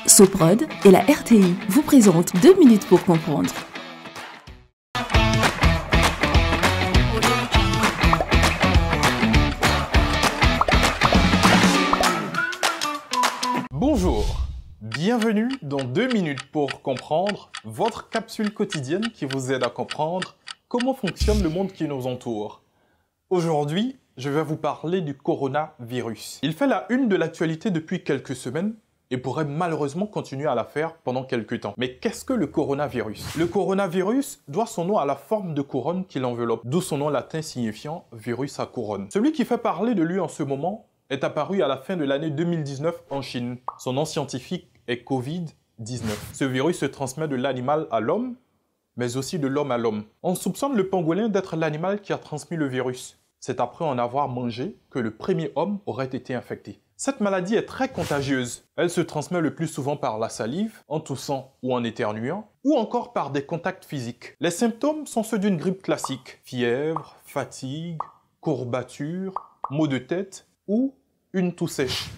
Soprod et la RTI vous présentent 2 minutes pour comprendre. Bonjour, bienvenue dans 2 minutes pour comprendre, votre capsule quotidienne qui vous aide à comprendre comment fonctionne le monde qui nous entoure. Aujourd'hui, je vais vous parler du coronavirus. Il fait la une de l'actualité depuis quelques semaines et pourrait malheureusement continuer à la faire pendant quelques temps. Mais qu'est-ce que le coronavirus? Le coronavirus doit son nom à la forme de couronne qui l'enveloppe, d'où son nom latin signifiant virus à couronne. Celui qui fait parler de lui en ce moment est apparu à la fin de l'année 2019 en Chine. Son nom scientifique est Covid-19. Ce virus se transmet de l'animal à l'homme, mais aussi de l'homme à l'homme. On soupçonne le pangolin d'être l'animal qui a transmis le virus. C'est après en avoir mangé que le premier homme aurait été infecté. Cette maladie est très contagieuse. Elle se transmet le plus souvent par la salive, en toussant ou en éternuant, ou encore par des contacts physiques. Les symptômes sont ceux d'une grippe classique. Fièvre, fatigue, courbature, maux de tête ou une toux sèche.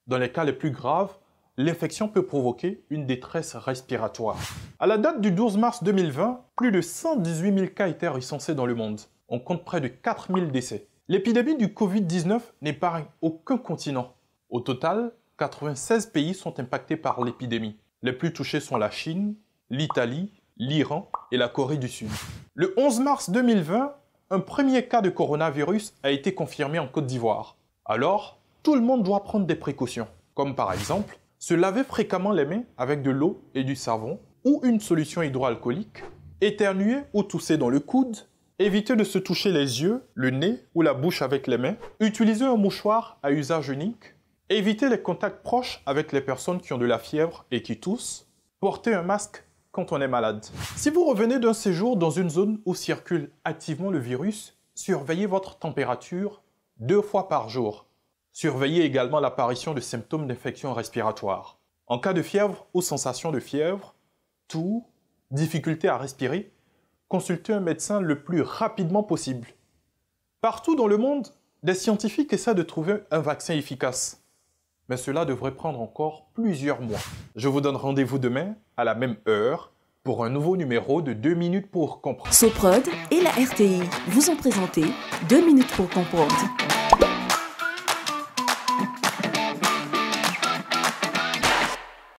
Dans les cas les plus graves, l'infection peut provoquer une détresse respiratoire. À la date du 12 mars 2020, plus de 118 000 cas étaient recensés dans le monde. On compte près de 4 000 décès. L'épidémie du Covid-19 n'épargne aucun continent. Au total, 96 pays sont impactés par l'épidémie. Les plus touchés sont la Chine, l'Italie, l'Iran et la Corée du Sud. Le 11 mars 2020, un premier cas de coronavirus a été confirmé en Côte d'Ivoire. Alors, tout le monde doit prendre des précautions, comme par exemple se laver fréquemment les mains avec de l'eau et du savon ou une solution hydroalcoolique, éternuer ou tousser dans le coude, éviter de se toucher les yeux, le nez ou la bouche avec les mains, utiliser un mouchoir à usage unique, éviter les contacts proches avec les personnes qui ont de la fièvre et qui toussent, porter un masque quand on est malade. Si vous revenez d'un séjour dans une zone où circule activement le virus, surveillez votre température 2 fois par jour. Surveillez également l'apparition de symptômes d'infection respiratoire. En cas de fièvre ou sensation de fièvre, toux, difficulté à respirer, consultez un médecin le plus rapidement possible. Partout dans le monde, des scientifiques essaient de trouver un vaccin efficace. Mais cela devrait prendre encore plusieurs mois. Je vous donne rendez-vous demain à la même heure pour un nouveau numéro de 2 minutes pour comprendre. Soprod et la RTI vous ont présenté 2 minutes pour comprendre.